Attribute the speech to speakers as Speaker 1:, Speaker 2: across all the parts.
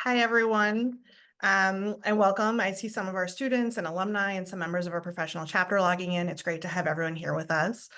Speaker 1: Hi, everyone, and welcome. I see some of our students and alumni and some members of our professional chapter logging in. It's great to have everyone here with us.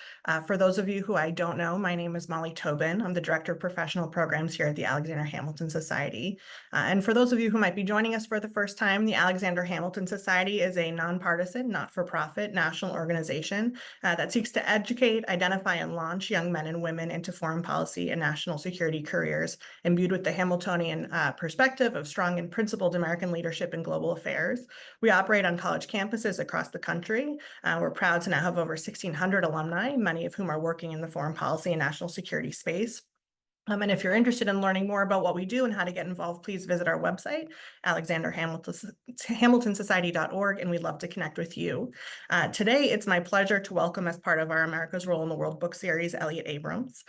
Speaker 1: For those of you who I don't know, my name is Molly Tobin. I'm the Director of Professional Programs here at the Alexander Hamilton Society. And for those of you who might be joining us for the first time, the Alexander Hamilton Society is a nonpartisan, not-for-profit national organization that seeks to educate, identify, and launch young men and women into foreign policy and national security careers imbued with the Hamiltonian perspective of strong and principled American leadership in global affairs. We operate on college campuses across the country. We're proud to now have over 1,600 alumni, many of whom are working in the foreign policy and national security space. And if you're interested in learning more about what we do and how to get involved, please visit our website, alexanderhamiltonsociety.org, and we'd love to connect with you. Today, it's my pleasure to welcome, as part of our America's Role in the World book series, Elliott Abrams.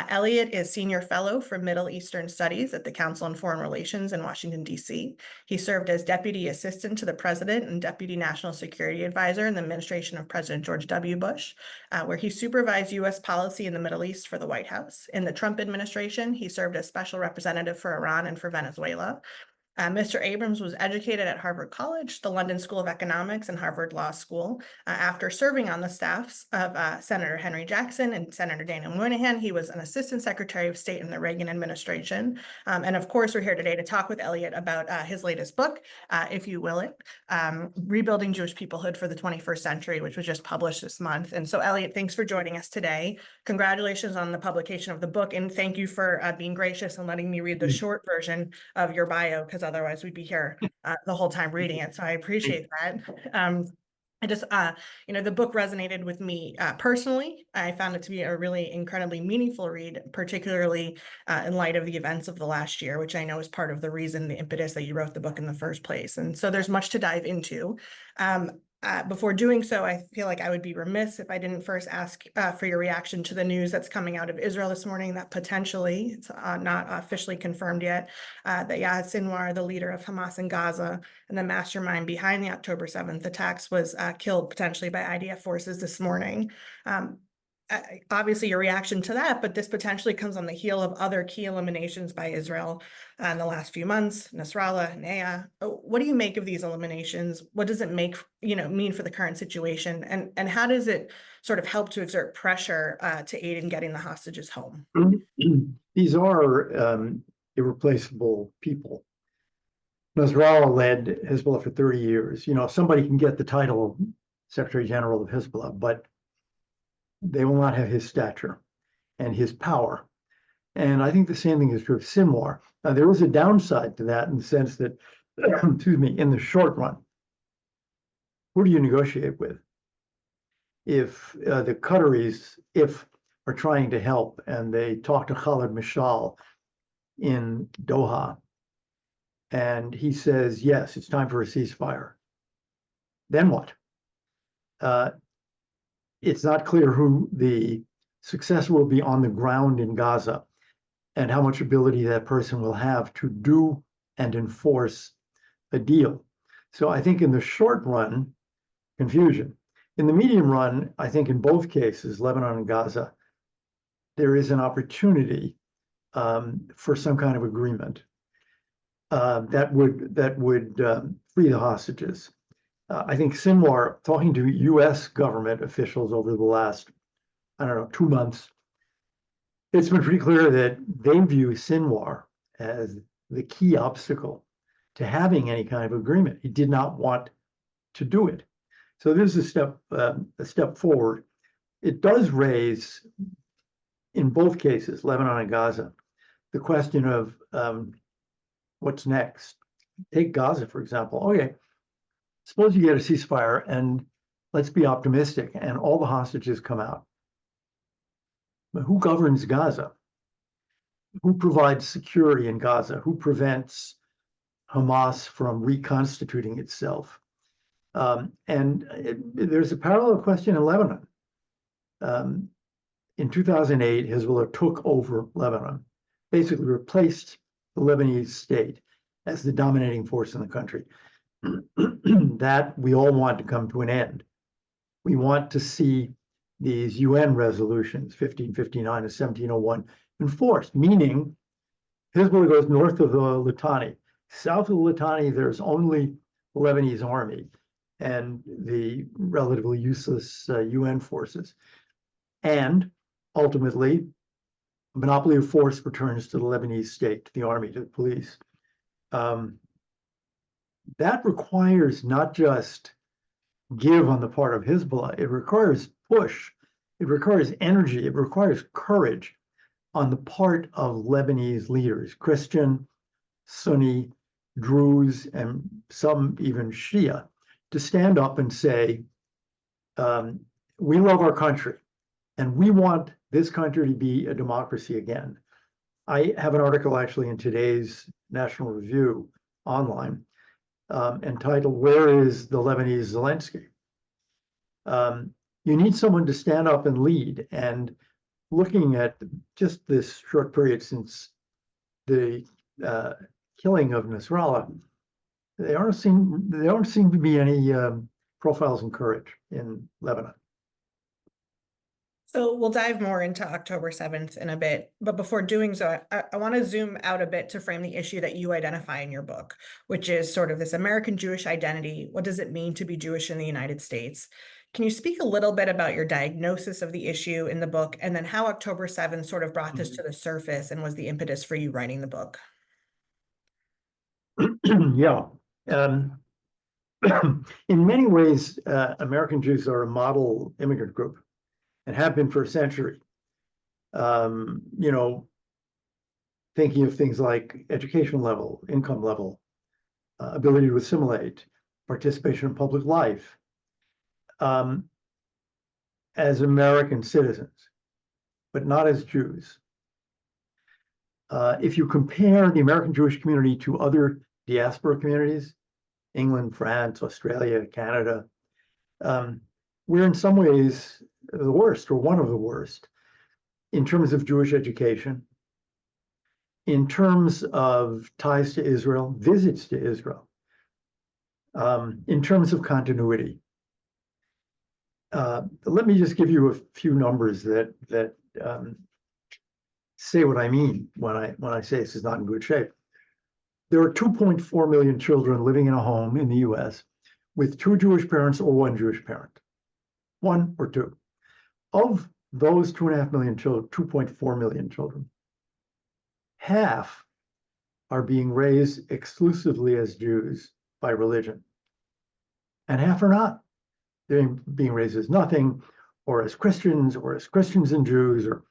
Speaker 1: Elliott is Senior Fellow for Middle Eastern Studies at the Council on Foreign Relations in Washington, D.C. He served as Deputy Assistant to the President and Deputy National Security Advisor in the administration of President George W. Bush, where he supervised U.S. policy in the Middle East for the White House. In the Trump administration, he served as Special Representative for Iran and for Venezuela. Mr. Abrams was educated at Harvard College, the London School of Economics, and Harvard Law School. After serving on the staffs of Senator Henry Jackson and Senator Daniel Moynihan, he was an Assistant Secretary of State in the Reagan administration. And of course, we're here today to talk with Elliott about his latest book, If You Will It, Rebuilding Jewish Peoplehood for the 21st Century, which was just published this month. And so, Elliott, thanks for joining us today. Congratulations on the publication of the book, and thank you for being gracious and letting me read the short version of your bio, because otherwise we'd be here the whole time reading it. So I appreciate that. I just, the book resonated with me personally. I found it to be a really incredibly meaningful read, particularly in light of the events of the last year, which I know is part of the reason, the impetus that you wrote the book in the first place. And so there's much to dive into. Before doing so, I feel like I would be remiss if I didn't first ask for your reaction to the news that's coming out of Israel this morning that potentially, it's not officially confirmed yet, that Yahya Sinwar, the leader of Hamas in Gaza and the mastermind behind the October 7th attacks, was killed potentially by IDF forces this morning. Obviously your reaction to that, but this potentially comes on the heel of other key eliminations by Israel in the last few months, Nasrallah, Nea. What do you make of these eliminations? What does it mean for the current situation? And how does it sort of help to exert pressure to aid in getting the hostages home?
Speaker 2: These are irreplaceable people. Nasrallah led Hezbollah for 30 years. Somebody can get the title of Secretary General of Hezbollah, but they will not have his stature and his power. And I think the same thing is true of Sinwar. Now, there is a downside to that in the sense that, excuse me, in the short run, who do you negotiate with? If the Qataris, are trying to help and they talk to Khalid Mashal in Doha, and he says, yes, it's time for a ceasefire, then what? It's not clear who the successor will be on the ground in Gaza and how much ability that person will have to do and enforce a deal. So I think in the short run, confusion. In the medium run, I think in both cases, Lebanon and Gaza, there is an opportunity for some kind of agreement that would free the hostages. I think Sinwar, talking to U.S. government officials over the last, 2 months, it's been pretty clear that they view Sinwar as the key obstacle to having any kind of agreement. He did not want to do it. So this is a step forward. It does raise, in both cases, Lebanon and Gaza, the question of what's next. Take Gaza, for example. Okay, suppose you get a ceasefire and let's be optimistic and all the hostages come out. But who governs Gaza? Who provides security in Gaza? Who prevents Hamas from reconstituting itself? There's a parallel question in Lebanon. In 2008, Hezbollah took over Lebanon, basically replaced the Lebanese state as the dominating force in the country. That we all want to come to an end. We want to see these UN resolutions, 1559 and 1701, enforced, meaning Hezbollah goes north of the Litani South of the Litani, there's only the Lebanese army and the relatively useless UN forces. And ultimately, monopoly of force returns to the Lebanese state, to the army, to the police. That requires not just give on the part of Hezbollah, it requires push, it requires energy, it requires courage on the part of Lebanese leaders, Christian, Sunni, Druze, and some even Shia, to stand up and say, we love our country and we want this country to be a democracy again. I have an article actually in today's National Review online entitled, "Where is the Lebanese Zelensky?" You need someone to stand up and lead. And looking at just this short period since the killing of Nasrallah, there don't seem to be any profiles in courage in Lebanon.
Speaker 1: So we'll dive more into October 7th in a bit, but before doing so, I want to zoom out a bit to frame the issue that you identify in your book, which is sort of this American Jewish identity. What does it mean to be Jewish in the United States? Can you speak a little bit about your diagnosis of the issue in the book, and then how October 7th sort of brought this to the surface and was the impetus for you writing the book?
Speaker 2: Yeah. In many ways, American Jews are a model immigrant group and have been for a century. You know, thinking of things like education level, income level, ability to assimilate, participation in public life, as American citizens, but not as Jews. If you compare the American Jewish community to other diaspora communities, England, France, Australia, Canada, we're in some ways the worst, or one of the worst, in terms of Jewish education, in terms of ties to Israel, visits to Israel, in terms of continuity. Let me just give you a few numbers that say what I mean when I say this is not in good shape. There are 2.4 million children living in a home in the US with 2 Jewish parents or 1 Jewish parent, 1 or 2. Of those 2.5 million children, 2.4 million children, half are being raised exclusively as Jews by religion, and half are not. They're being raised as nothing, or as Christians and Jews, or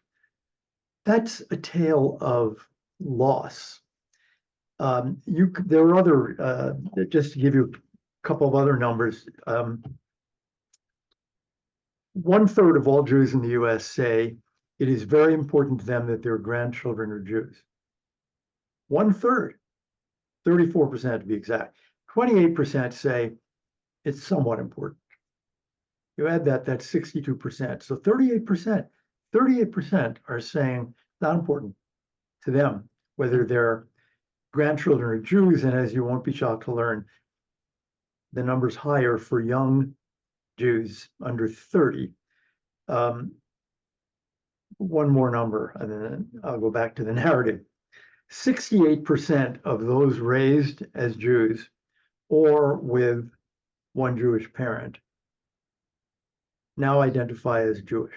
Speaker 2: that's a tale of loss. There are other, just to give you a couple of other numbers. 1/3 of all Jews in the US say it is very important to them that their grandchildren are Jews. 1/3, 34% to be exact. 28% say it's somewhat important. You add that, that's 62%. So 38% are saying not important to them, whether their grandchildren are Jews. And as you won't be shocked to learn, the number's higher for young Jews under 30. One more number, and then I'll go back to the narrative. 68% of those raised as Jews or with 1 Jewish parent now identify as Jewish.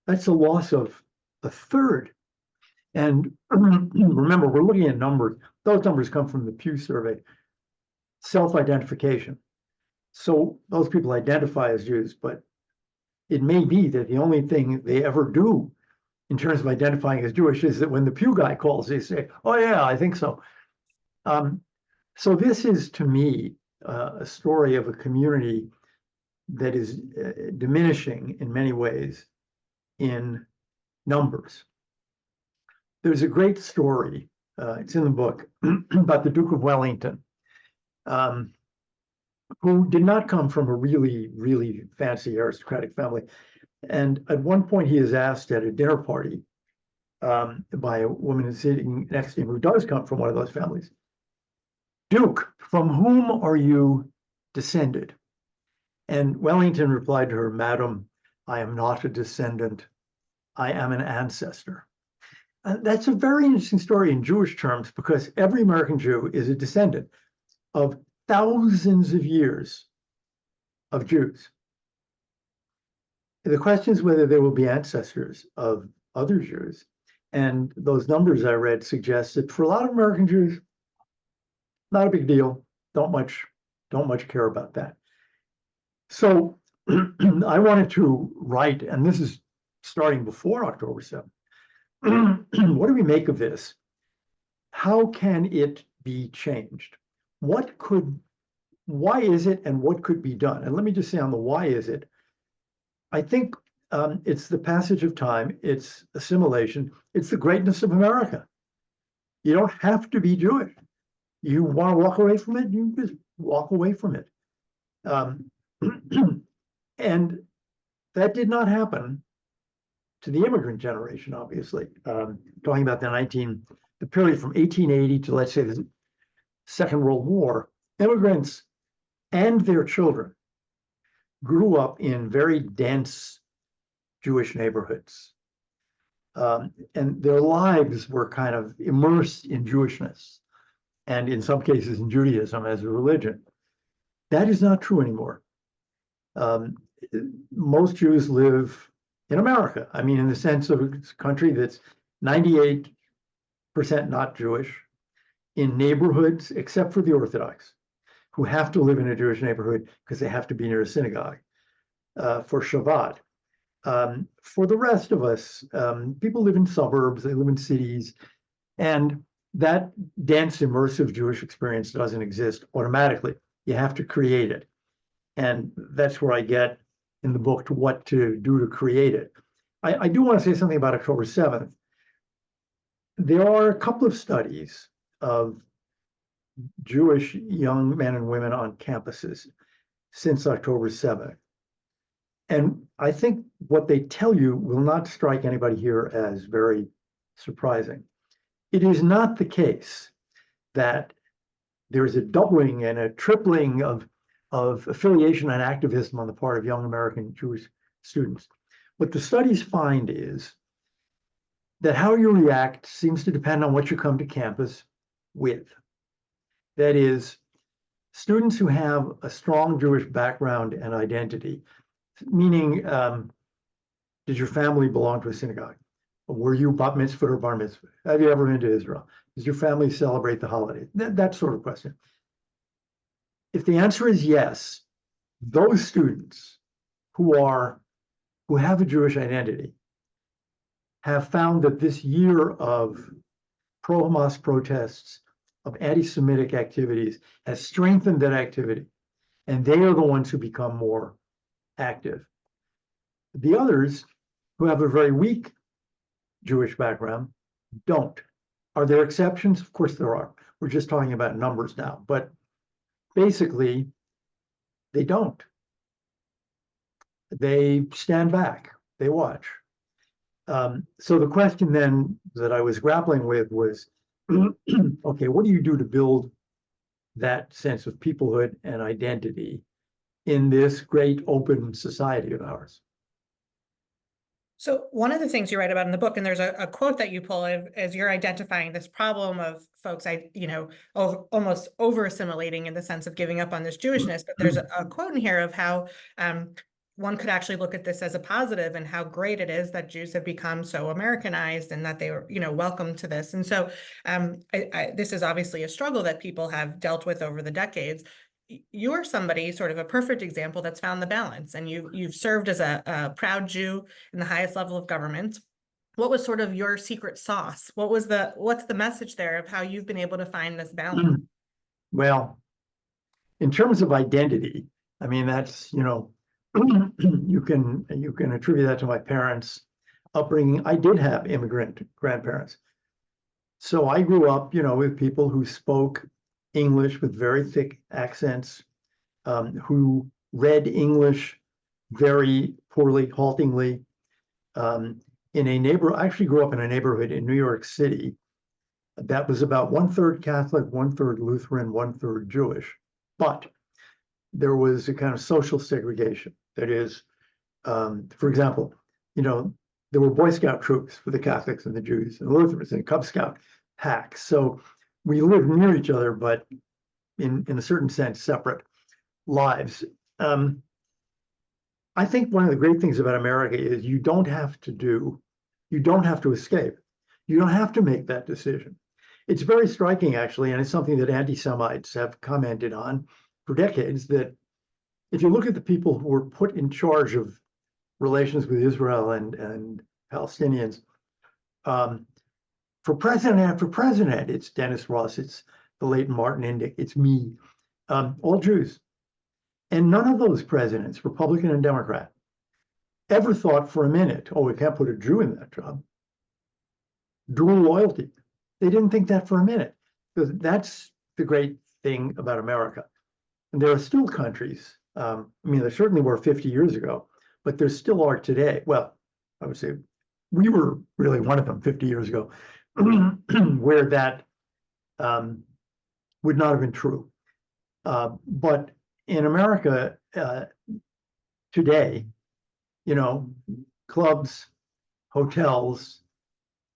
Speaker 2: That's a loss of 1/3. And remember, we're looking at numbers. Those numbers come from the Pew survey. Self-identification. So those people identify as Jews, but it may be that the only thing they ever do in terms of identifying as Jewish is that when the Pew guy calls, they say, "Oh yeah, I think so." So this is, to me, a story of a community that is diminishing in many ways in numbers. There's a great story, it's in the book, about the Duke of Wellington, who did not come from a really, really fancy aristocratic family. And at one point he is asked at a dinner party by a woman sitting next to him who does come from one of those families, "Duke, from whom are you descended?" And Wellington replied to her, "Madam, I am not a descendant, I am an ancestor." That's a very interesting story in Jewish terms because every American Jew is a descendant of thousands of years of Jews. The question is whether there will be ancestors of other Jews. And those numbers I read suggest that for a lot of American Jews, not a big deal. Don't much care about that. So I wanted to write, and this is starting before October 7th. What do we make of this? How can it be changed? Why is it and what could be done? And let me just say on the why is it, I think it's the passage of time, it's assimilation, it's the greatness of America. You don't have to be Jewish. You want to walk away from it, you just walk away from it. And that did not happen to the immigrant generation, obviously. Talking about the period from 1880 to, let's say, the Second World War, immigrants and their children grew up in very dense Jewish neighborhoods. And their lives were kind of immersed in Jewishness, and in some cases in Judaism as a religion. That is not true anymore. Most Jews live in America. I mean, in the sense of a country that's 98% not Jewish, in neighborhoods, except for the Orthodox, who have to live in a Jewish neighborhood because they have to be near a synagogue for Shabbat. For the rest of us, people live in suburbs, they live in cities, and that dense, immersive Jewish experience doesn't exist automatically. You have to create it. And that's where I get in the book to what to do to create it. I do want to say something about October 7th. There are a couple of studies of Jewish young men and women on campuses since October 7th. And I think what they tell you will not strike anybody here as very surprising. It is not the case that there's a doubling and a tripling of affiliation and activism on the part of young American Jewish students. What the studies find is that how you react seems to depend on what you come to campus with. That is, students who have a strong Jewish background and identity, meaning, did your family belong to a synagogue? Were you bat mitzvah or bar mitzvah? Have you ever been to Israel? Does your family celebrate the holiday? That sort of question. If the answer is yes, those students who have a Jewish identity have found that this year of pro-Hamas protests, of anti-Semitic activities, has strengthened that activity, and they are the ones who become more active. The others, who have a very weak Jewish background, don't. Are there exceptions? Of course there are. We're just talking about numbers now, but basically, they don't. They stand back, they watch. So the question then that I was grappling with was, okay, what do you do to build that sense of peoplehood and identity in this great open society of ours?
Speaker 1: So one of the things you write about in the book, and there's a quote that you pull as you're identifying this problem of folks, almost over assimilating in the sense of giving up on this Jewishness, but there's a quote in here of how one could actually look at this as a positive and how great it is that Jews have become so Americanized and that they were, welcome to this. And so this is obviously a struggle that people have dealt with over the decades. You're somebody, sort of a perfect example, that's found the balance, and you've served as a proud Jew in the highest level of government. What was sort of your secret sauce? What's the message there of how you've been able to find this balance?
Speaker 2: Well, in terms of identity, I mean, that's, you can attribute that to my parents' upbringing. I did have immigrant grandparents. So I grew up, with people who spoke English with very thick accents, who read English very poorly, haltingly. I actually grew up in a neighborhood in New York City that was about 1/3 Catholic, 1/3 Lutheran, 1/3 Jewish. But there was a kind of social segregation. That is, for example, the there were Boy Scout troops for the Catholics and the Jews and the Lutherans and Cub Scout packs. So we lived near each other, but in a certain sense, separate lives. I think one of the great things about America is you don't have to escape. You don't have to make that decision. It's very striking, actually, and it's something that anti-Semites have commented on for decades, that if you look at the people who were put in charge of relations with Israel and Palestinians, for president after president, it's Dennis Ross, it's the late Martin Indyk, it's me, all Jews. And none of those presidents, Republican and Democrat, ever thought for a minute, oh, we can't put a Jew in that job. Dual loyalty. They didn't think that for a minute. Because that's the great thing about America. And there are still countries, I mean, there certainly were 50 years ago, but there still are today. Well, I would say we were really one of them 50 years ago, where that would not have been true. But in America today, you know, clubs, hotels,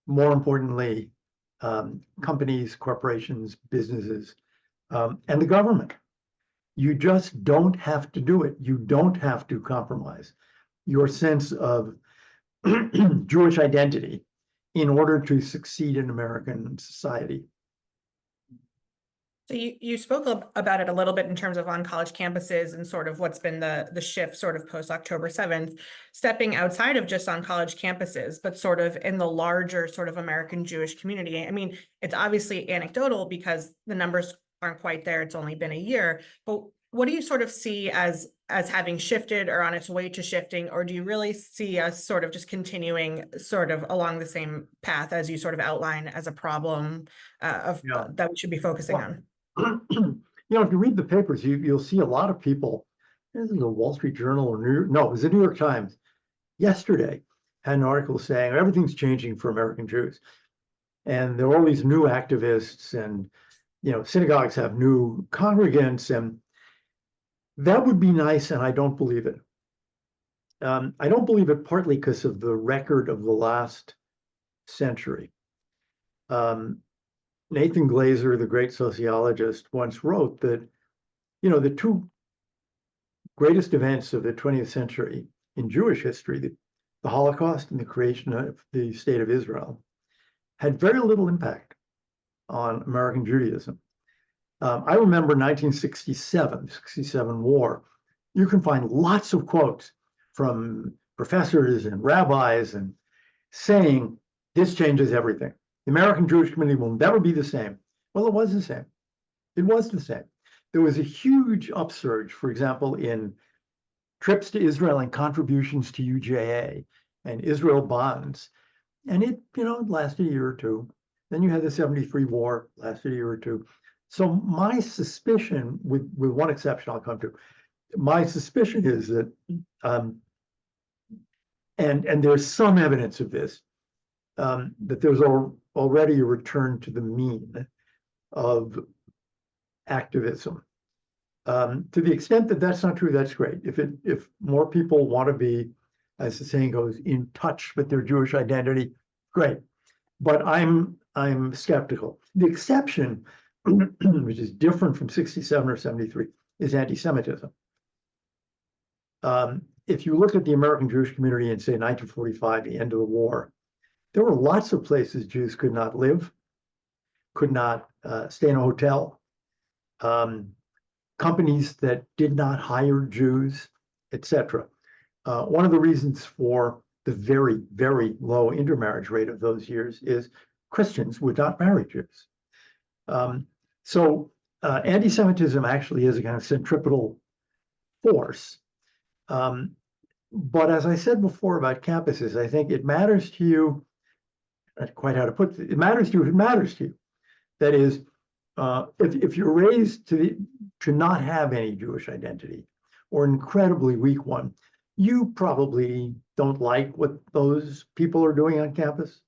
Speaker 2: more importantly, companies, corporations, businesses, and the government. You just don't have to do it. You don't have to compromise your sense of Jewish identity in order to succeed in American society.
Speaker 1: So you spoke about it a little bit in terms of on college campuses and sort of what's been the shift sort of post October 7th, stepping outside of just on college campuses, but sort of in the larger sort of American Jewish community. I mean, it's obviously anecdotal because the numbers aren't quite there. It's only been a year, but what do you sort of see as having shifted or on its way to shifting, or do you really see us sort of just continuing sort of along the same path as you sort of outline as a problem that we should be focusing on?
Speaker 2: You know, if you read the papers, you'll see a lot of people. This is the Wall Street Journal or it was the New York Times yesterday had an article saying everything's changing for American Jews, and there are all these new activists, and you know, synagogues have new congregants, and that would be nice, and I don't believe it. I don't believe it partly because of the record of the last century. Nathan Glazer, the great sociologist, once wrote that, you know, the two greatest events of the 20th century in Jewish history, the Holocaust and the creation of the State of Israel, had very little impact on American Judaism. I remember 1967 war. You can find lots of quotes from professors and rabbis and saying this changes everything. The American Jewish community will never be the same. Well, it was the same. It was the same. There was a huge upsurge, for example, in trips to Israel and contributions to UJA and Israel bonds. And it, you know, lasted a year or two. Then you had the 73 war, lasted a year or two. So my suspicion, with one exception I'll come to, my suspicion is that, and there's some evidence of this, that there's already a return to the mean of activism. To the extent that that's not true, that's great. If more people want to be, as the saying goes, in touch with their Jewish identity, great. But I'm skeptical. The exception, which is different from 67 or 73, is anti-Semitism. If you look at the American Jewish community in, say, 1945, the end of the war, there were lots of places Jews could not live, could not stay in a hotel, companies that did not hire Jews, etc. One of the reasons for the very, very low intermarriage rate of those years is Christians would not marry Jews. So anti-Semitism actually is a kind of centripetal force. But as I said before about campuses, I think it matters to you, not quite how to put it, it matters to you if it matters to you. That is, if you're raised to not have any Jewish identity or an incredibly weak one, you probably don't like what those people are doing on campus.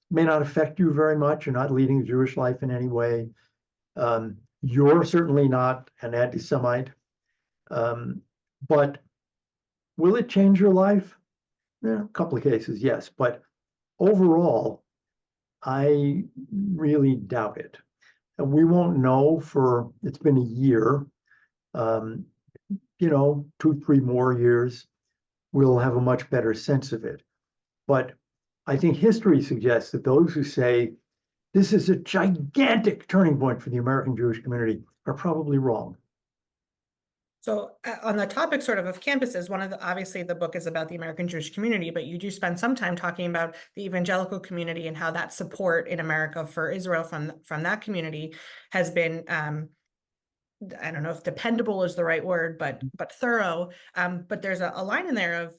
Speaker 2: May not affect you very much. You're not leading Jewish life in any way. You're certainly not an anti-Semite. But will it change your life? A couple of cases, yes, but overall, I really doubt it. And we won't know for, it's been a year, um, 2, 3 more years, we'll have a much better sense of it. But I think history suggests that those who say this is a gigantic turning point for the American Jewish community are probably wrong.
Speaker 1: So on the topic sort of campuses, obviously the book is about the American Jewish community, but you do spend some time talking about the evangelical community and how that support in America for Israel from that community has been, I don't know if dependable is the right word, but thorough. But there's a line in there of,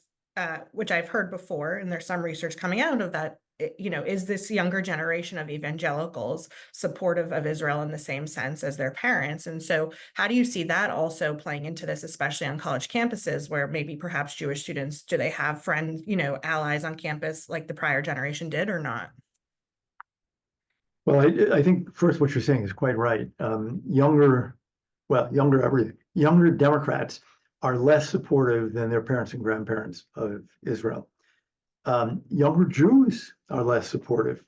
Speaker 1: which I've heard before, and there's some research coming out of that, is this younger generation of evangelicals supportive of Israel in the same sense as their parents? And so how do you see that also playing into this, especially on college campuses where maybe perhaps Jewish students, do they have friends, allies on campus like the prior generation did or not?
Speaker 2: Well, I think first what you're saying is quite right. Younger Democrats are less supportive than their parents and grandparents of Israel. Younger Jews are less supportive.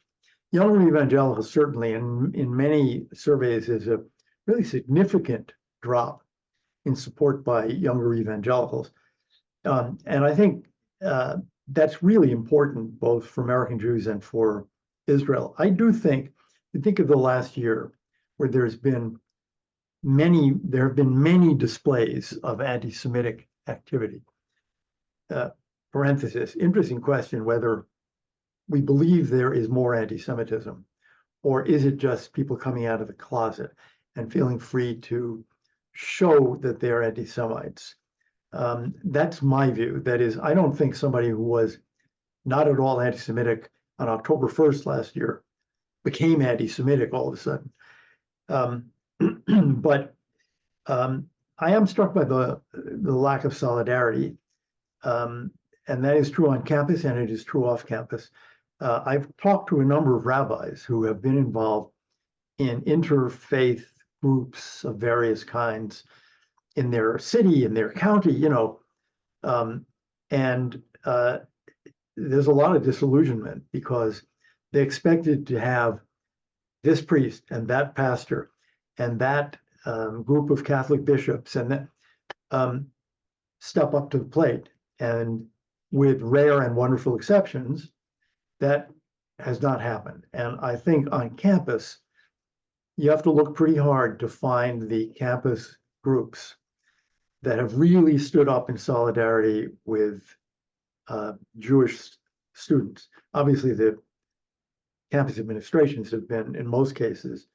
Speaker 2: Younger evangelicals, certainly, and in many surveys, is a really significant drop in support by younger evangelicals. And I think that's really important, both for American Jews and for Israel. I do think, you think of the last year where there have been many displays of anti-Semitic activity. Parenthesis, interesting question whether we believe there is more anti-Semitism, or is it just people coming out of the closet and feeling free to show that they're anti-Semites? That's my view. That is, I don't think somebody who was not at all anti-Semitic on October 1st last year became anti-Semitic all of a sudden. But I am struck by the lack of solidarity. And that is true on campus and it is true off campus. I've talked to a number of rabbis who have been involved in interfaith groups of various kinds in their city, in their county, and there's a lot of disillusionment because they expected to have this priest and that pastor and that group of Catholic bishops and that step up to the plate. And with rare and wonderful exceptions, that has not happened. And I think on campus, you have to look pretty hard to find the campus groups that have really stood up in solidarity with Jewish students. Obviously, the campus administrations have been, in most cases,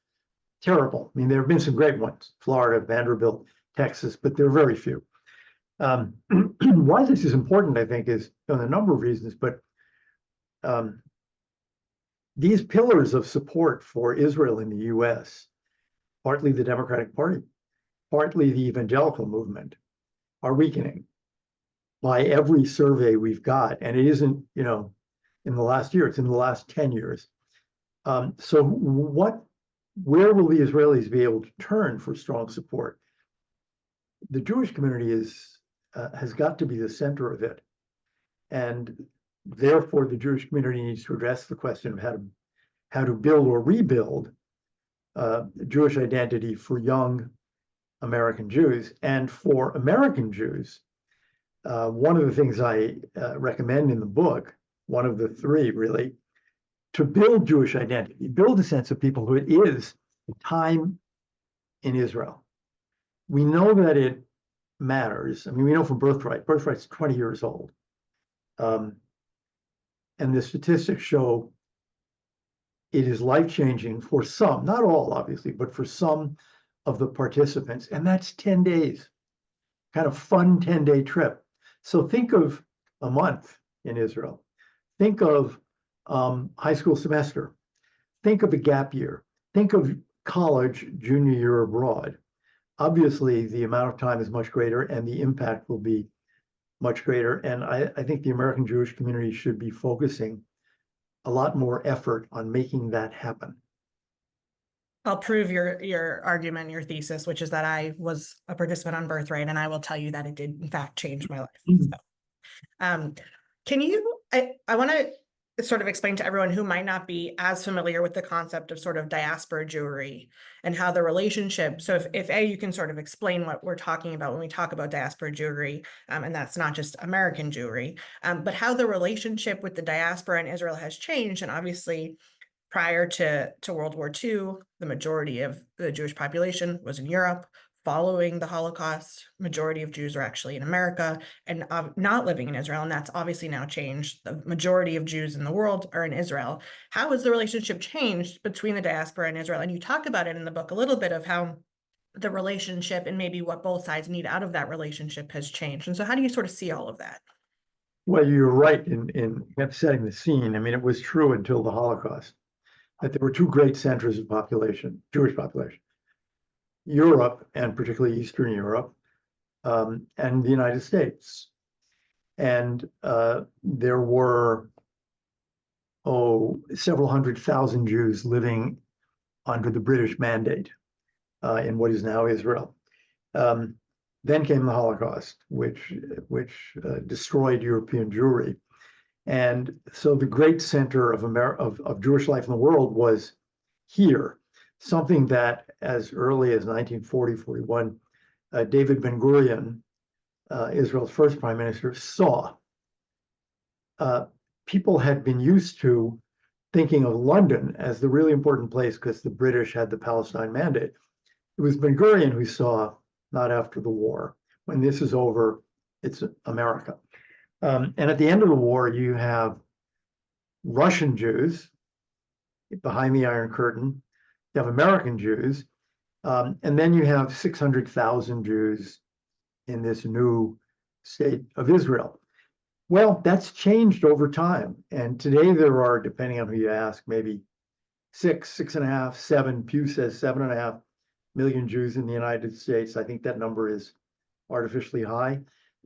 Speaker 2: terrible. I mean, there have been some great ones, Florida, Vanderbilt, Texas, but there are very few. Why this is important, I think, is on a number of reasons, but these pillars of support for Israel in the US, partly the Democratic Party, partly the evangelical movement, are weakening by every survey we've got. And it isn't, in the last year, it's in the last 10 years. So where will the Israelis be able to turn for strong support? The Jewish community has got to be the center of it. And therefore, the Jewish community needs to address the question of how to build or rebuild Jewish identity for young American Jews. And for American Jews, one of the things I recommend in the book, one of the three really, to build Jewish identity, build a sense of people who it is time in Israel. We know that it matters. I mean, we know from birthright. Birthright's 20 years old. And the statistics show it is life-changing for some, not all, obviously, but for some of the participants. And that's 10 days, kind of fun 10-day trip. So think of a month in Israel. Think of high school semester. Think of a gap year. Think of college junior year abroad. Obviously, the amount of time is much greater and the impact will be much greater. And I think the American Jewish community should be focusing a lot more effort on making that happen.
Speaker 1: I'll prove your argument, your thesis, which is that I was a participant on Birthright, and I will tell you that it did in fact change my life. So, Can you, I want to sort of explain to everyone who might not be as familiar with the concept of sort of diaspora Jewry and how the relationship, so if you can sort of explain what we're talking about when we talk about diaspora Jewry, and that's not just American Jewry, but how the relationship with the diaspora in Israel has changed. And obviously, prior to World War II, the majority of the Jewish population was in Europe. Following the Holocaust, majority of Jews are actually in America and not living in Israel, and that's obviously now changed. The majority of Jews in the world are in Israel. How has the relationship changed between the diaspora and Israel? And you talk about it in the book a little bit of how the relationship and maybe what both sides need out of that relationship has changed. And so how do you sort of see all of that?
Speaker 2: Well, you're right in setting the scene. I mean, it was true until the Holocaust that there were two great centers of population, Jewish population, Europe and particularly Eastern Europe, and the United States. And there were, several 100,000 Jews living under the British mandate in what is now Israel. Then came the Holocaust, which destroyed European Jewry. And so the great center of Jewish life in the world was here, something that as early as 1940, 41, David Ben-Gurion, Israel's first prime minister, saw. People had been used to thinking of London as the really important place because the British had the Palestine mandate. It was Ben-Gurion who saw, not after the war, when this is over, it's America. And at the end of the war, you have Russian Jews behind the Iron Curtain, you have American Jews, and then you have 600,000 Jews in this new state of Israel. Well, that's changed over time. And today there are, depending on who you ask, maybe 6.5, 7, Pew says 7.5 million Jews in the United States. I think that number is artificially high,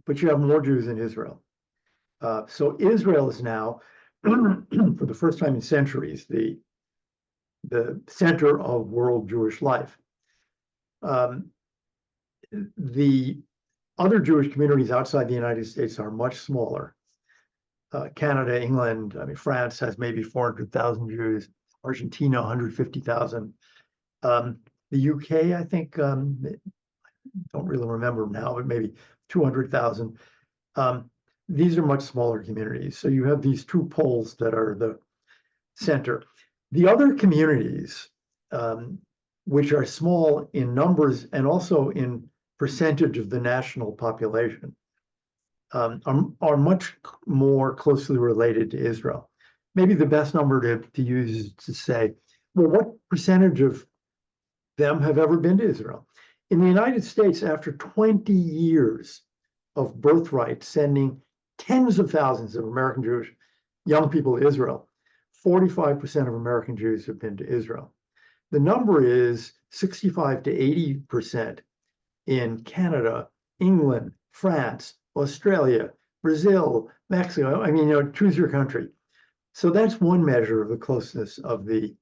Speaker 2: but you have more Jews in Israel. So Israel is now, for the first time in centuries, the center of world Jewish life. The other Jewish communities outside the United States are much smaller. Canada, England, I mean, France has maybe 400,000 Jews, Argentina, 150,000. The UK, I think, don't really remember now, but maybe 200,000. These are much smaller communities. So you have these two poles that are the center. The other communities, which are small in numbers and also in percentage of the national population, are much more closely related to Israel. Maybe the best number to use is to say, well, what percentage of them have ever been to Israel? In the United States, after 20 years of birthright sending tens of thousands of American Jewish young people to Israel, 45% of American Jews have been to Israel. The number is 65 to 80% in Canada, England, France, Australia, Brazil, Mexico. I mean, choose your country. So that's one measure of the closeness of the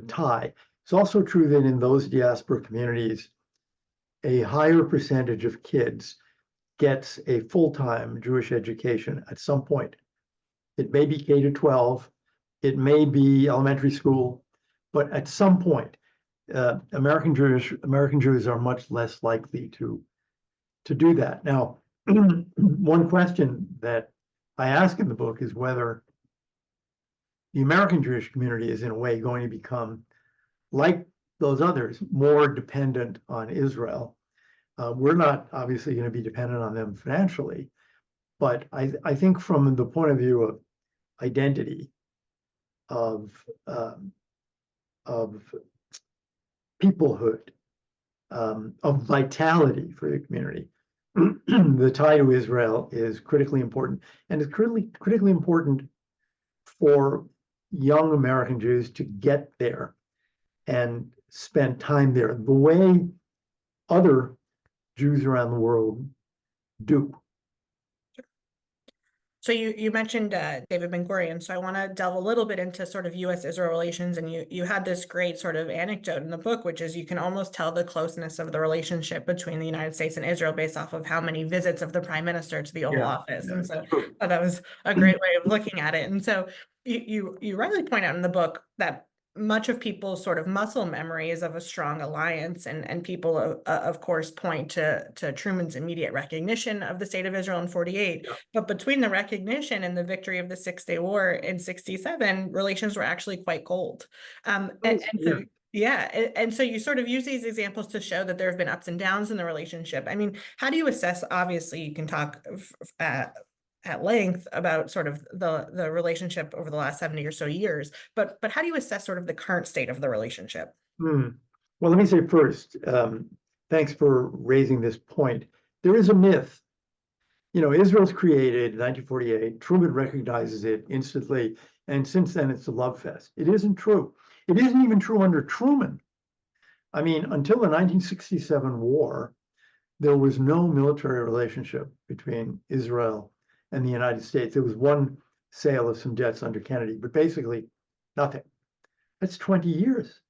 Speaker 2: tie. It's also true that in those diaspora communities, a higher percentage of kids gets a full-time Jewish education at some point. It may be K to 12, it may be elementary school, but at some point, American Jews are much less likely to do that. Now, one question that I ask in the book is whether the American Jewish community is in a way going to become, like those others, more dependent on Israel. We're not obviously going to be dependent on them financially, but I think from the point of view of identity, of peoplehood, of vitality for the community, the tie to Israel is critically important, and it's critically important for young American Jews to get there and spend time there the way other Jews around the world do.
Speaker 1: So you mentioned David Ben-Gurion, so I want to delve a little bit into sort of U.S.-Israel relations, and you had this great sort of anecdote in the book, which is you can almost tell the closeness of the relationship between the United States and Israel based off of how many visits of the prime minister to the Oval
Speaker 2: Yeah,
Speaker 1: Office,
Speaker 2: yeah,
Speaker 1: and so
Speaker 2: true.
Speaker 1: that was a great way of looking at it. And so you rightly point out in the book that much of people's sort of muscle memory is of a strong alliance, and people of course point to Truman's immediate recognition of the state of Israel in 48.
Speaker 2: Yeah.
Speaker 1: But between the recognition and the victory of the Six-Day War in 67, relations were actually quite cold. And so yeah, and so you sort of use these examples to show that there have been ups and downs in the relationship. I mean, how do you assess? Obviously, you can talk at length about sort of the relationship over the last 70 or so years, but how do you assess sort of the current state of the relationship?
Speaker 2: Well, let me say first, thanks for raising this point. There is a myth. Israel's created in 1948. Truman recognizes it instantly, and since then it's a love fest. It isn't true. It isn't even true under Truman. I mean, until the 1967 war, there was no military relationship between Israel and the United States. There was one sale of some jets under Kennedy, but basically nothing. That's 20 years.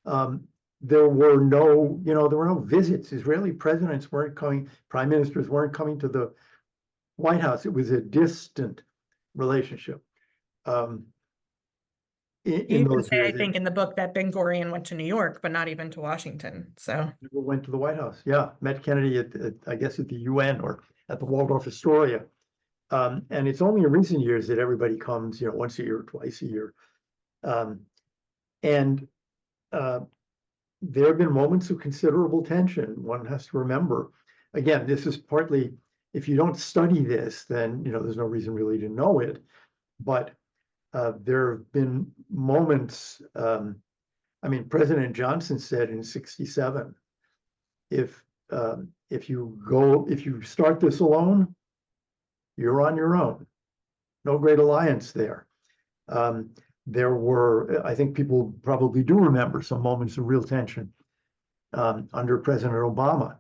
Speaker 2: There were no visits. Israeli presidents weren't coming, prime ministers weren't coming to the White House. It was a distant relationship.
Speaker 1: You
Speaker 2: In
Speaker 1: even
Speaker 2: those
Speaker 1: say, I
Speaker 2: years,
Speaker 1: think, in the book that Ben-Gurion went to New York, but not even to Washington. So
Speaker 2: people went to the White House. Yeah, met Kennedy at I guess at the UN or at the Waldorf Astoria. And it's only in recent years that everybody comes, once a year, twice a year. And there have been moments of considerable tension. One has to remember, again, this is partly, if you don't study this, then, there's no reason really to know it. But there have been moments, President Johnson said in 67, if you start this alone, you're on your own. No great alliance there. There were, I think people probably do remember some moments of real tension under President Obama.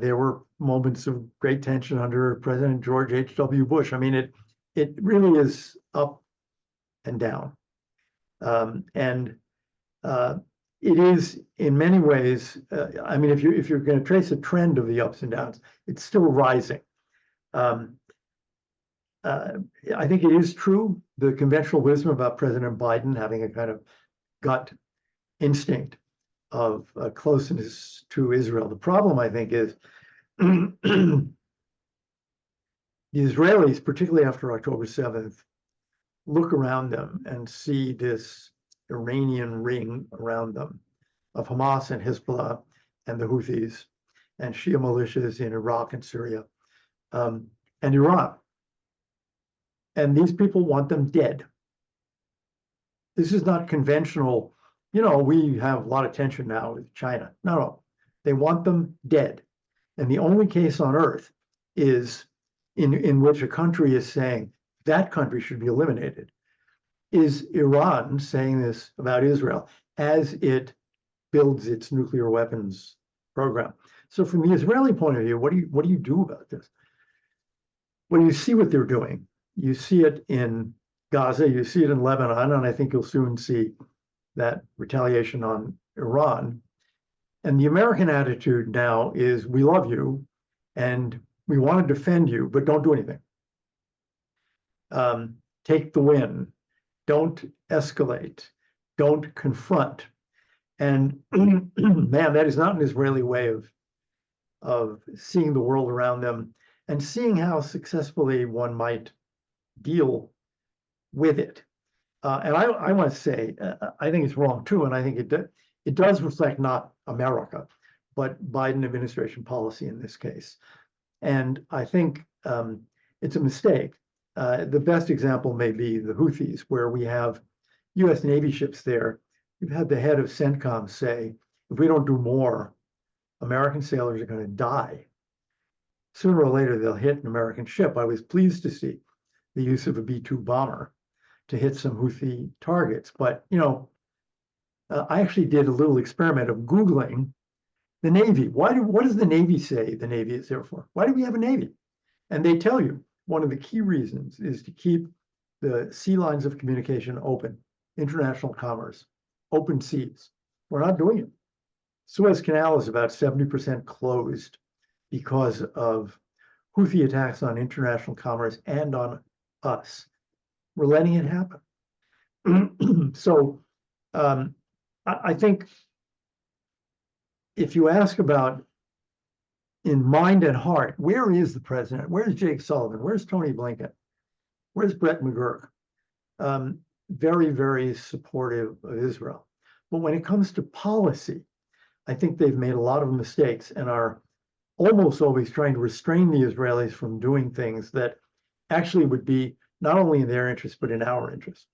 Speaker 2: There were moments of great tension under President George H.W. Bush. I mean, it really is up and down. And it is in many ways, if you're going to trace a trend of the ups and downs, it's still rising. I think it is true, the conventional wisdom about President Biden having a kind of gut instinct of closeness to Israel. The problem, I think, is the Israelis, particularly after October 7th, look around them and see this Iranian ring around them of Hamas and Hezbollah and the Houthis and Shia militias in Iraq and Syria and Iran. And these people want them dead. This is not conventional, we have a lot of tension now with China. No, they want them dead. And the only case on earth is in which a country is saying that country should be eliminated, is Iran saying this about Israel as it builds its nuclear weapons program. So from the Israeli point of view, what do you do about this? Well, you see what they're doing. You see it in Gaza, you see it in Lebanon, and I think you'll soon see that retaliation on Iran. And the American attitude now is, we love you and we want to defend you, but don't do anything. Take the win. Don't escalate. Don't confront. And man, that is not an Israeli way of seeing the world around them and seeing how successfully one might deal with it. And I want to say, I think it's wrong too, and I think it does reflect not America, but Biden administration policy in this case. And I think it's a mistake. The best example may be the Houthis, where we have U.S. Navy ships there. We've had the head of CENTCOM say, if we don't do more, American sailors are going to die. Sooner or later, they'll hit an American ship. I was pleased to see the use of a B-2 bomber to hit some Houthi targets. But, I actually did a little experiment of Googling the Navy. What does the Navy say the Navy is there for? Why do we have a Navy? And they tell you, one of the key reasons is to keep the sea lines of communication open, international commerce, open seas. We're not doing it. Suez Canal is about 70% closed because of Houthi attacks on international commerce and on us. We're letting it happen. So I think if you ask about in mind and heart, where is the president? Where's Jake Sullivan? Where's Tony Blinken? Where's Brett McGurk? Very, very supportive of Israel. But when it comes to policy, I think they've made a lot of mistakes and are almost always trying to restrain the Israelis from doing things that actually would be not only in their interest, but in our interest.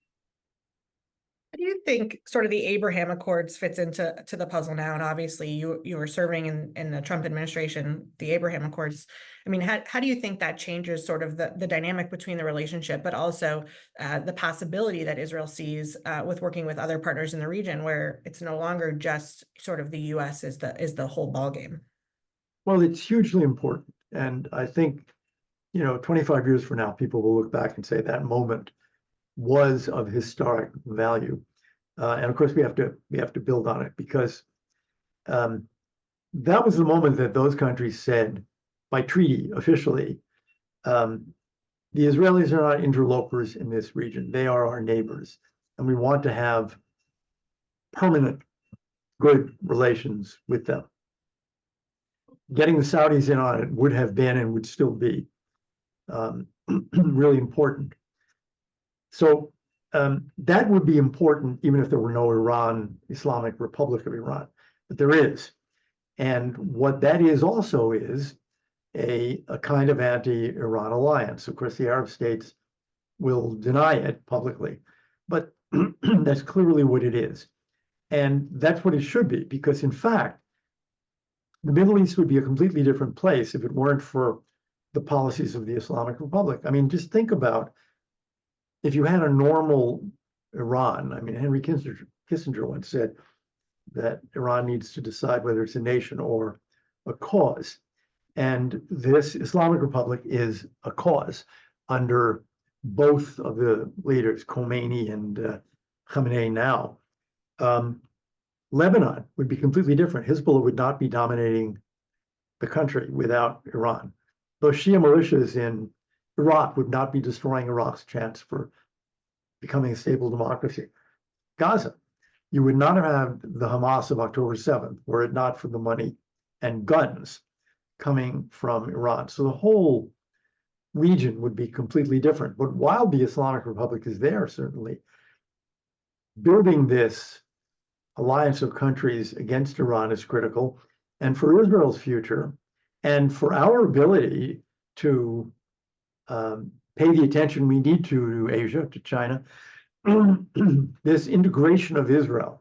Speaker 1: How do you think sort of the Abraham Accords fits into the puzzle now? And obviously you were serving in the Trump administration, the Abraham Accords. I mean, how do you think that changes sort of the dynamic between the relationship, but also the possibility that Israel sees with working with other partners in the region, where it's no longer just sort of the US is the whole ballgame?
Speaker 2: Well, it's hugely important. And I think, 25 years from now, people will look back and say that moment was of historic value. And of course, we have to build on it, because that was the moment that those countries said, by treaty, officially, the Israelis are not interlopers in this region. They are our neighbors, and we want to have permanent good relations with them. Getting the Saudis in on it would have been and would still be really important. So that would be important even if there were no Islamic Republic of Iran, but there is. And what that is also is a kind of anti-Iran alliance. Of course, the Arab states will deny it publicly, but that's clearly what it is. And that's what it should be, because in fact, the Middle East would be a completely different place if it weren't for the policies of the Islamic Republic. I mean, just think about if you had a normal Iran. I mean, Henry Kissinger once said that Iran needs to decide whether it's a nation or a cause. And this Islamic Republic is a cause under both of the leaders, Khomeini and Khamenei now. Lebanon would be completely different. Hezbollah would not be dominating the country without Iran. Those Shia militias in Iraq would not be destroying Iraq's chance for becoming a stable democracy. Gaza, you would not have had the Hamas of October 7th were it not for the money and guns coming from Iran. So the whole region would be completely different. But while the Islamic Republic is there, certainly, building this alliance of countries against Iran is critical. And for Israel's future, and for our ability to pay the attention we need to Asia, to China, this integration of Israel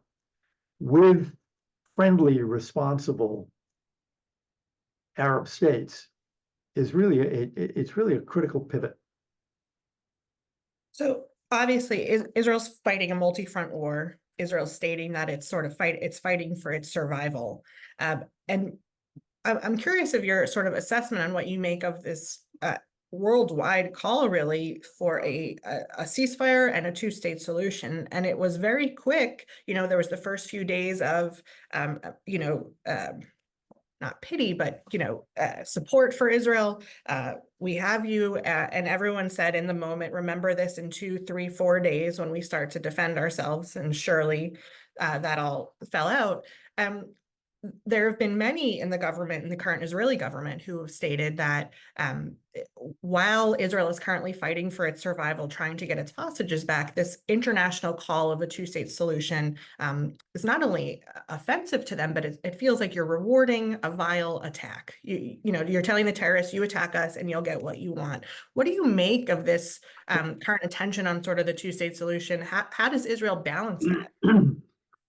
Speaker 2: with friendly, responsible Arab states is really it's really a critical pivot.
Speaker 1: So obviously, Israel's fighting a multi-front war. Israel's stating that it's fighting for its survival. And I'm curious of your sort of assessment on what you make of this worldwide call, really, for a ceasefire and a two-state solution. And it was very quick. There was the first few days of, not pity, but, support for Israel. We have you, and everyone said in the moment, remember this in 2, 3, 4 days when we start to defend ourselves. And surely that all fell out. There have been many in the government, in the current Israeli government, who have stated that while Israel is currently fighting for its survival, trying to get its hostages back, this international call of a two-state solution is not only offensive to them, but it feels like you're rewarding a vile attack. You're telling the terrorists, you attack us and you'll get what you want. What do you make of this current attention on sort of the two-state solution? How does Israel balance that?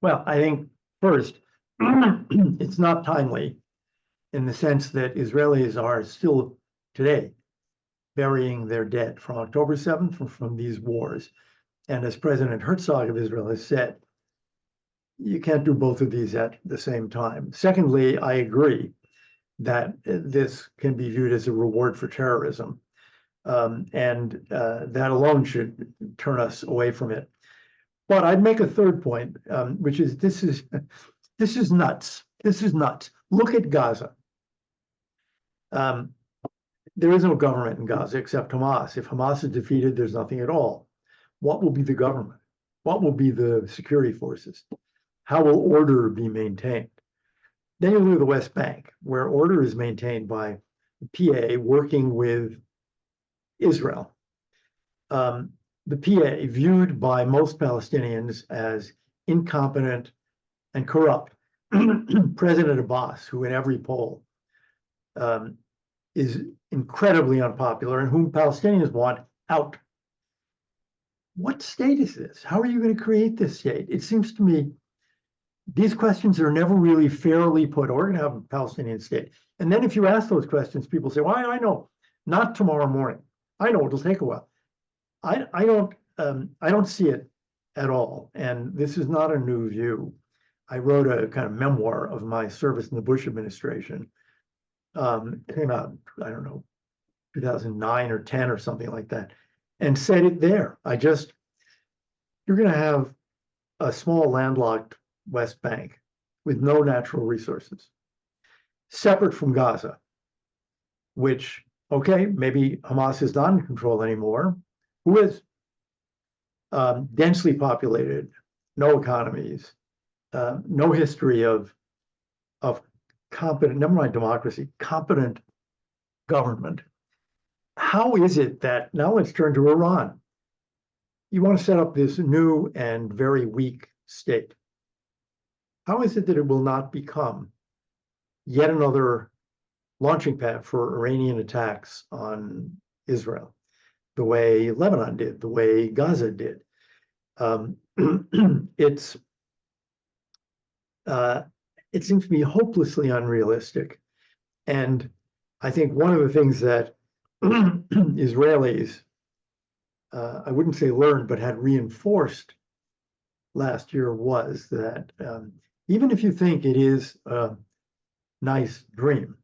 Speaker 2: Well, I think first, it's not timely in the sense that Israelis are still today burying their dead from October 7th from these wars. And as President Herzog of Israel has said, you can't do both of these at the same time. Secondly, I agree that this can be viewed as a reward for terrorism. That alone should turn us away from it. But I'd make a third point, which is this is nuts. This is nuts. Look at Gaza. There is no government in Gaza except Hamas. If Hamas is defeated, there's nothing at all. What will be the government? What will be the security forces? How will order be maintained? Then you look at the West Bank, where order is maintained by the PA working with Israel. The PA, viewed by most Palestinians as incompetent and corrupt. President Abbas, who in every poll is incredibly unpopular and whom Palestinians want out. What state is this? How are you going to create this state? It seems to me these questions are never really fairly put. We're going to have a Palestinian state. And then if you ask those questions, people say, well, I know, not tomorrow morning. I know it'll take a while. I don't see it at all. And this is not a new view. I wrote a kind of memoir of my service in the Bush administration. It came out, I don't know, 2009 or 10 or something like that, and said it there. You're going to have a small landlocked West Bank with no natural resources, separate from Gaza, which, okay, maybe Hamas is not in control anymore. Who is? Densely populated, no economies, no history of competent, never mind democracy, competent government. How is it that, now let's turn to Iran. You want to set up this new and very weak state. How is it that it will not become yet another launching pad for Iranian attacks on Israel, the way Lebanon did, the way Gaza did? It seems to be hopelessly unrealistic. And I think one of the things that Israelis, I wouldn't say learned, but had reinforced last year was that even if you think it is a nice dream,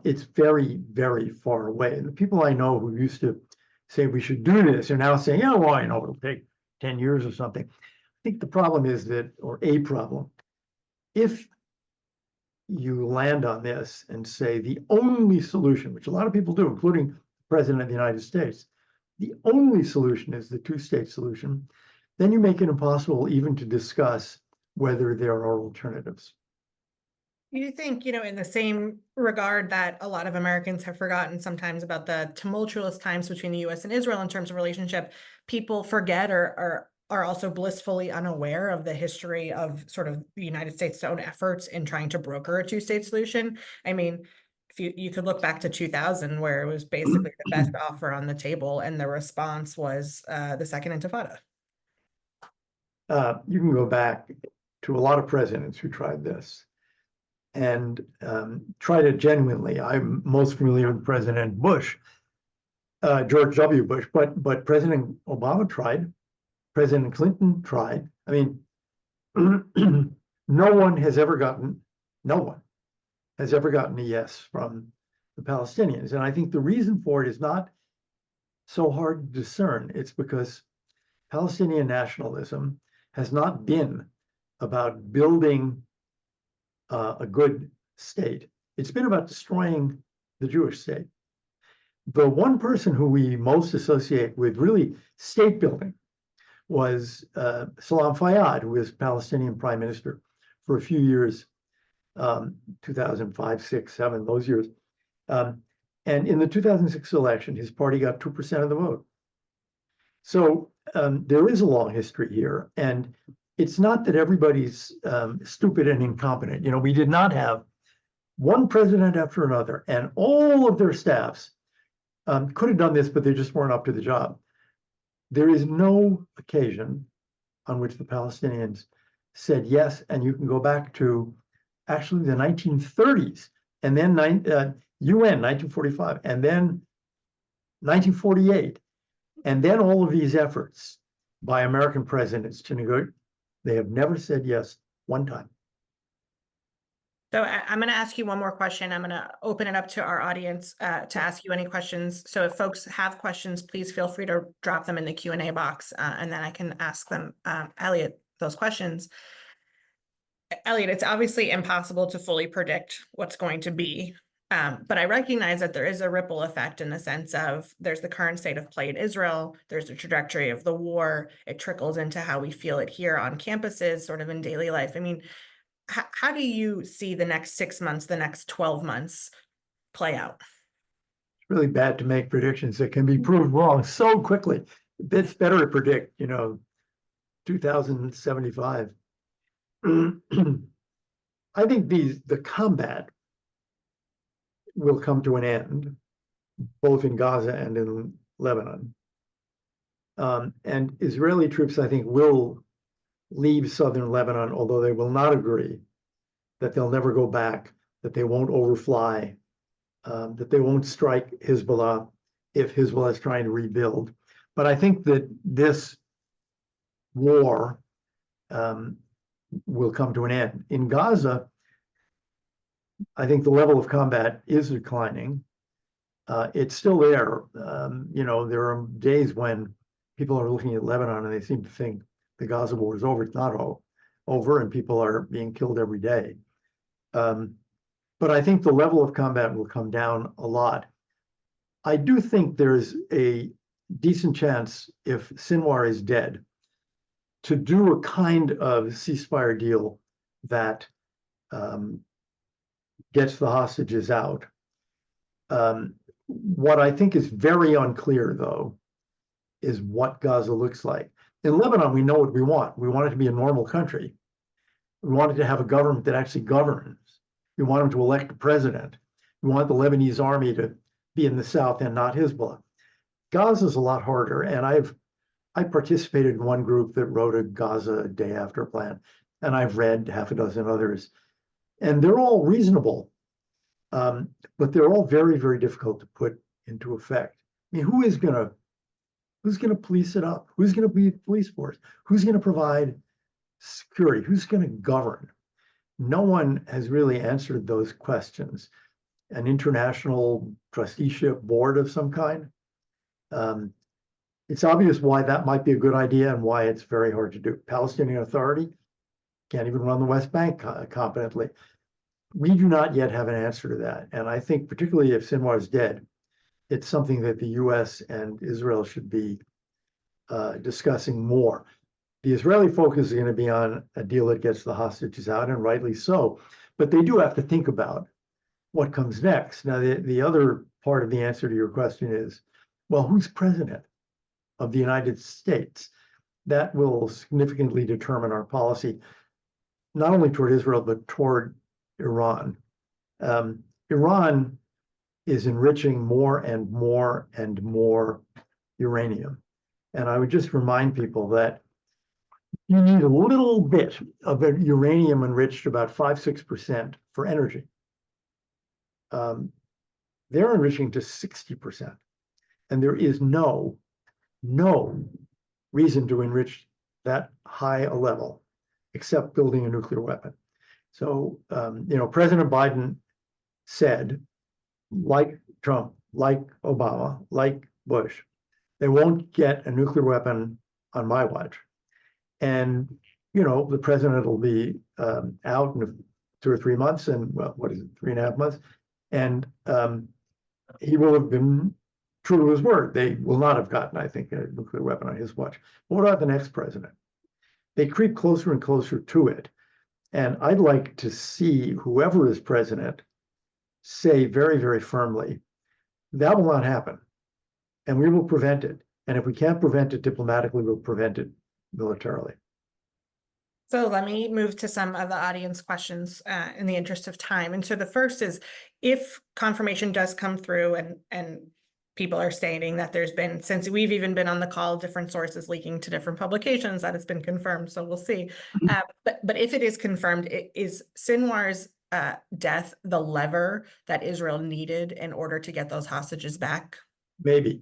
Speaker 2: it's very, very far away. And the people I know who used to say we should do this are now saying, yeah, well, I know it'll take 10 years or something. I think the problem is that, or a problem, if you land on this and say the only solution, which a lot of people do, including the President of the United States, the only solution is the two-state solution, then you make it impossible even to discuss whether there are alternatives.
Speaker 1: You think, in the same regard that a lot of Americans have forgotten sometimes about the tumultuous times between the US and Israel in terms of relationship, people forget or are also blissfully unaware of the history of sort of the United States' own efforts in trying to broker a two-state solution. I mean, if you could look back to 2000, where it was basically the best offer on the table, and the response was the Second Intifada.
Speaker 2: You can go back to a lot of presidents who tried this and tried it genuinely. I'm most familiar with President Bush, George W. Bush, but President Obama tried. President Clinton tried. I mean, no one has ever gotten a yes from the Palestinians. And I think the reason for it is not so hard to discern. It's because Palestinian nationalism has not been about building a good state. It's been about destroying the Jewish state. The one person who we most associate with really state building was Salam Fayyad, who was Palestinian prime minister for a few years, 2005, 6, 7, those years. And in the 2006 election, his party got 2% of the vote. So there is a long history here. And it's not that everybody's stupid and incompetent. We did not have one president after another, and all of their staffs could have done this, but they just weren't up to the job. There is no occasion on which the Palestinians said yes, and you can go back to actually the 1930s, and then UN 1945, and then 1948, and then all of these efforts by American presidents to negotiate. They have never said yes one time.
Speaker 1: So I'm going to ask you one more question. I'm going to open it up to our audience to ask you any questions. So if folks have questions, please feel free to drop them in the Q&A box, and then I can ask them, Elliott, those questions. Elliott, it's obviously impossible to fully predict what's going to be, but I recognize that there is a ripple effect in the sense of there's the current state of play in Israel, there's the trajectory of the war, it trickles into how we feel it here on campuses, sort of in daily life. I mean, how do you see the next 6 months, the next 12 months play out?
Speaker 2: It's really bad to make predictions that can be proved wrong so quickly. It's better to predict, 2075. I think the combat will come to an end, both in Gaza and in Lebanon. And Israeli troops, I think, will leave southern Lebanon, although they will not agree that they'll never go back, that they won't overfly, that they won't strike Hezbollah if Hezbollah is trying to rebuild. But I think that this war will come to an end. In Gaza, I think the level of combat is declining. It's still there. There are days when people are looking at Lebanon and they seem to think the Gaza war is over. It's not over, and people are being killed every day. But I think the level of combat will come down a lot. I do think there's a decent chance, if Sinwar is dead, to do a kind of ceasefire deal that gets the hostages out. What I think is very unclear, though, is what Gaza looks like. In Lebanon, we know what we want. We want it to be a normal country. We want it to have a government that actually governs. We want them to elect a president. We want the Lebanese army to be in the south and not Hezbollah. Gaza is a lot harder, and I participated in one group that wrote a Gaza day after plan, and I've read half a dozen others, and they're all reasonable, but they're all very, very difficult to put into effect. I mean, who's going to police it up? Who's going to be the police force? Who's going to provide security? Who's going to govern? No one has really answered those questions. An international trusteeship board of some kind. It's obvious why that might be a good idea and why it's very hard to do. Palestinian Authority can't even run the West Bank competently. We do not yet have an answer to that. And I think particularly if Sinwar is dead, it's something that the US and Israel should be discussing more. The Israeli focus is going to be on a deal that gets the hostages out, and rightly so. But they do have to think about what comes next. Now, the other part of the answer to your question is, well, who's president of the United States? That will significantly determine our policy, not only toward Israel, but toward Iran. Iran is enriching more and more and more uranium. And I would just remind people that you need a little bit of uranium enriched, about 5-6% for energy. They're enriching to 60%. And there is no reason to enrich that high a level except building a nuclear weapon. So, President Biden said, like Trump, like Obama, like Bush, they won't get a nuclear weapon on my watch. And, the president will be out in 2 or 3 months, and what is it, 3.5 months? And he will have been true to his word. They will not have gotten, I think, a nuclear weapon on his watch. But what about the next president? They creep closer and closer to it. And I'd like to see whoever is president say very, very firmly, that will not happen. And we will prevent it. And if we can't prevent it diplomatically, we'll prevent it militarily.
Speaker 1: So let me move to some of the audience questions in the interest of time. And so the first is, if confirmation does come through and people are stating that there's been, since we've even been on the call, different sources leaking to different publications that it's been confirmed. So we'll see. But if it is confirmed, is Sinwar's death the lever that Israel needed in order to get those hostages back?
Speaker 2: Maybe.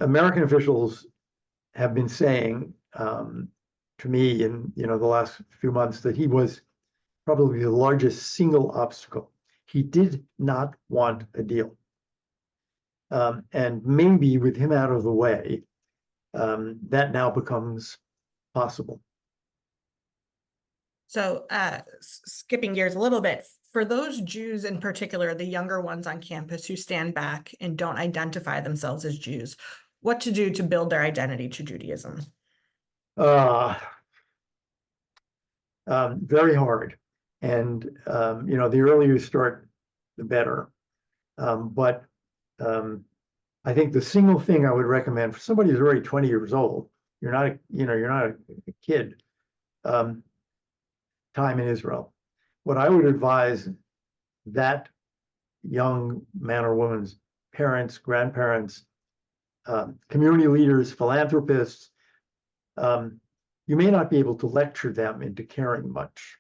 Speaker 2: American officials have been saying to me in the last few months that he was probably the largest single obstacle. He did not want a deal. And maybe with him out of the way, that now becomes possible.
Speaker 1: So skipping gears a little bit, for those Jews in particular, the younger ones on campus who stand back and don't identify themselves as Jews, what to do to build their identity to Judaism?
Speaker 2: Very hard. And, the earlier you start, the better. But I think the single thing I would recommend for somebody who's already 20 years old, you're not a kid, time in Israel. What I would advise that young man or woman's parents, grandparents, community leaders, philanthropists, you may not be able to lecture them into caring much,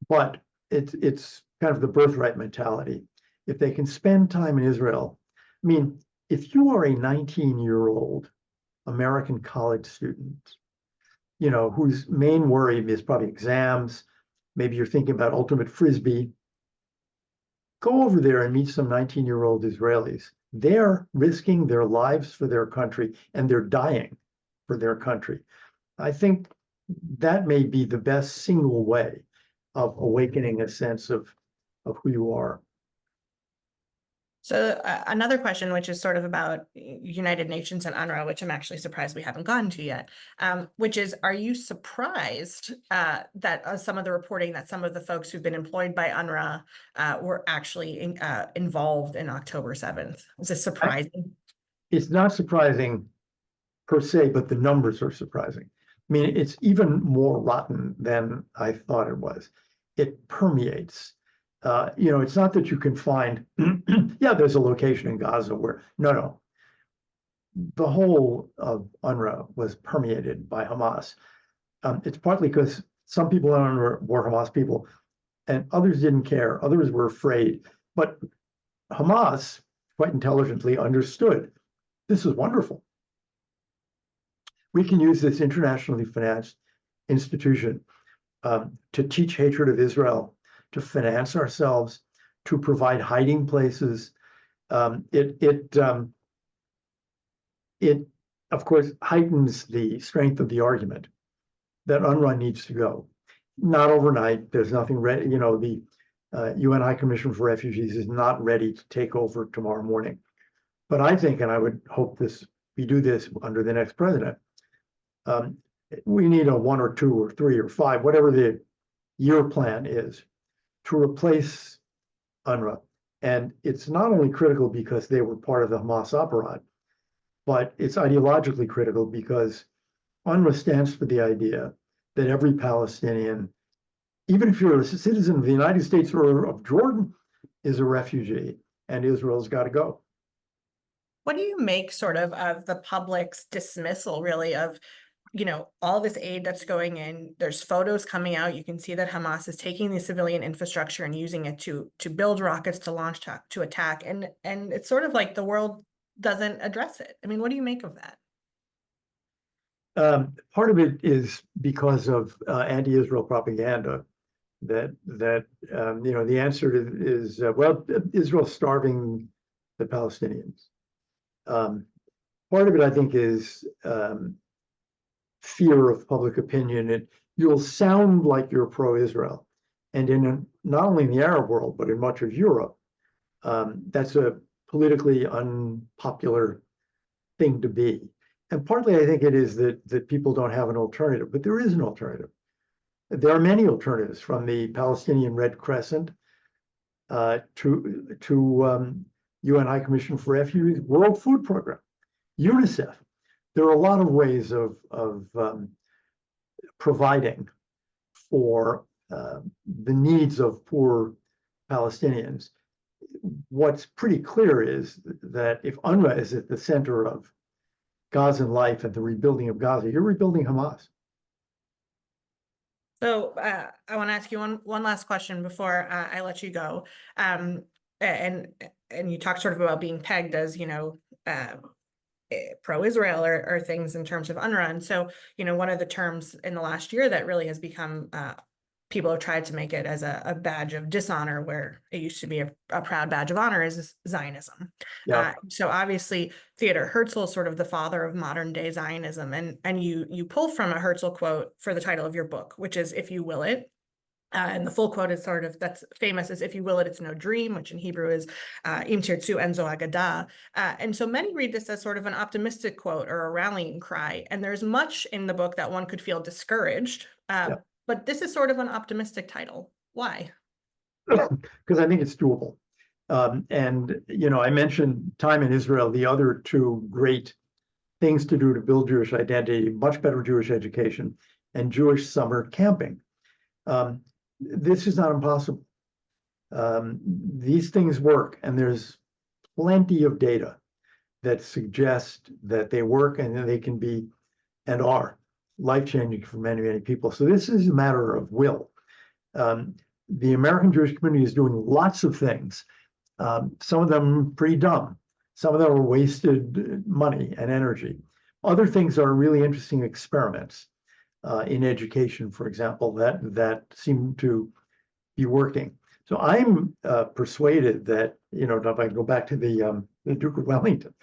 Speaker 2: but it's kind of the birthright mentality. If they can spend time in Israel, I mean, if you are a 19-year-old American college student, whose main worry is probably exams, maybe you're thinking about ultimate frisbee, go over there and meet some 19-year-old Israelis. They're risking their lives for their country and they're dying for their country. I think that may be the best single way of awakening a sense of who you are.
Speaker 1: So another question, which is sort of about United Nations and UNRWA, which I'm actually surprised we haven't gotten to yet, which is, are you surprised that some of the reporting that some of the folks who've been employed by UNRWA were actually involved in October 7th? Is this surprising?
Speaker 2: It's not surprising per se, but the numbers are surprising. I mean, it's even more rotten than I thought it was. It permeates. It's not that you can find, yeah, there's a location in Gaza where, no. The whole of UNRWA was permeated by Hamas. It's partly because some people in UNRWA were Hamas people and others didn't care. Others were afraid. But Hamas, quite intelligently, understood this is wonderful. We can use this internationally financed institution to teach hatred of Israel, to finance ourselves, to provide hiding places. It of course heightens the strength of the argument that UNRWA needs to go. Not overnight. There's nothing ready. The UN High Commission for Refugees is not ready to take over tomorrow morning. But I think, and I would hope we do this under the next president, we need a 1 or 2 or 3 or 5, whatever the year plan is, to replace UNRWA. And it's not only critical because they were part of the Hamas operand, but it's ideologically critical because UNRWA stands for the idea that every Palestinian, even if you're a citizen of the United States or of Jordan, is a refugee, and Israel's got to go.
Speaker 1: What do you make sort of the public's dismissal, really, of all this aid that's going in? There's photos coming out. You can see that Hamas is taking the civilian infrastructure and using it to build rockets to launch to attack. And it's sort of like the world doesn't address it. I mean, what do you make of that?
Speaker 2: Part of it is because of anti-Israel propaganda. That the answer is well, Israel's starving the Palestinians. Part of it, I think, is fear of public opinion. You'll sound like you're pro-Israel, and not only in the Arab world but in much of Europe, that's a politically unpopular thing to be. And partly, I think it is that people don't have an alternative, but there is an alternative. There are many alternatives, from the Palestinian Red Crescent to UN High Commission for Refugees, World Food Program, UNICEF. There are a lot of ways of providing for the needs of poor Palestinians. What's pretty clear is that if UNRWA is at the center of Gazan life and the rebuilding of Gaza, you're rebuilding Hamas.
Speaker 1: So I want to ask you one last question before I let you go. And you talked sort of about being pegged as, pro-Israel or things in terms of UNRWA. And so, one of the terms in the last year that really has become people have tried to make it as a badge of dishonor, where it used to be a proud badge of honor is Zionism.
Speaker 2: Yeah.
Speaker 1: So obviously Theodor Herzl is sort of the father of modern day Zionism, and you pull from a Herzl quote for the title of your book, which is "If you will it." And the full quote is sort of, that's famous as "If you will it, it's no dream," which in Hebrew is Im tirtzu en zo agada. And so many read this as sort of an optimistic quote or a rallying cry. And there's much in the book that one could feel discouraged.
Speaker 2: Yeah.
Speaker 1: But this is sort of an optimistic title. Why?
Speaker 2: Because I think it's doable. And, you know, I mentioned time in Israel, the other two great things to do to build Jewish identity, much better Jewish education, and Jewish summer camping. This is not impossible. These things work, and there's plenty of data that suggest that they work and that they can be and are life-changing for many, many people. So this is a matter of will. The American Jewish community is doing lots of things. Some of them pretty dumb. Some of them are wasted money and energy. Other things are really interesting experiments in education, for example, that seem to be working. So I'm persuaded that, you know, if I go back to the Duke of Wellington,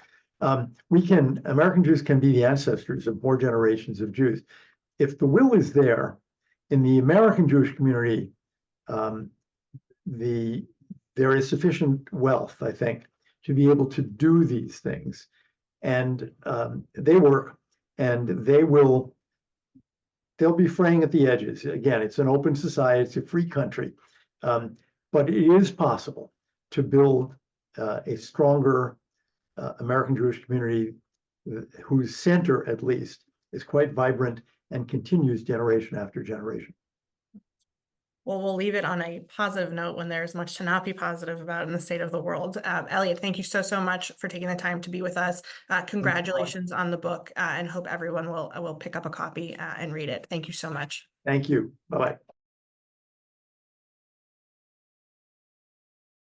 Speaker 2: American Jews can be the ancestors of more generations of Jews. If the will is there in the American Jewish community, there is sufficient wealth, I think, to be able to do these things. And they work, and they'll be fraying at the edges. Again, it's an open society, it's a free country. But it is possible to build a stronger American Jewish community whose center, at least, is quite vibrant and continues generation after generation.
Speaker 1: Well, we'll leave it on a positive note when there's much to not be positive about in the state of the world. Elliott, thank you so much for taking the time to be with us. Congratulations on the book, and hope everyone will pick up a copy and read it. Thank you so much.
Speaker 2: Thank you. Bye-bye.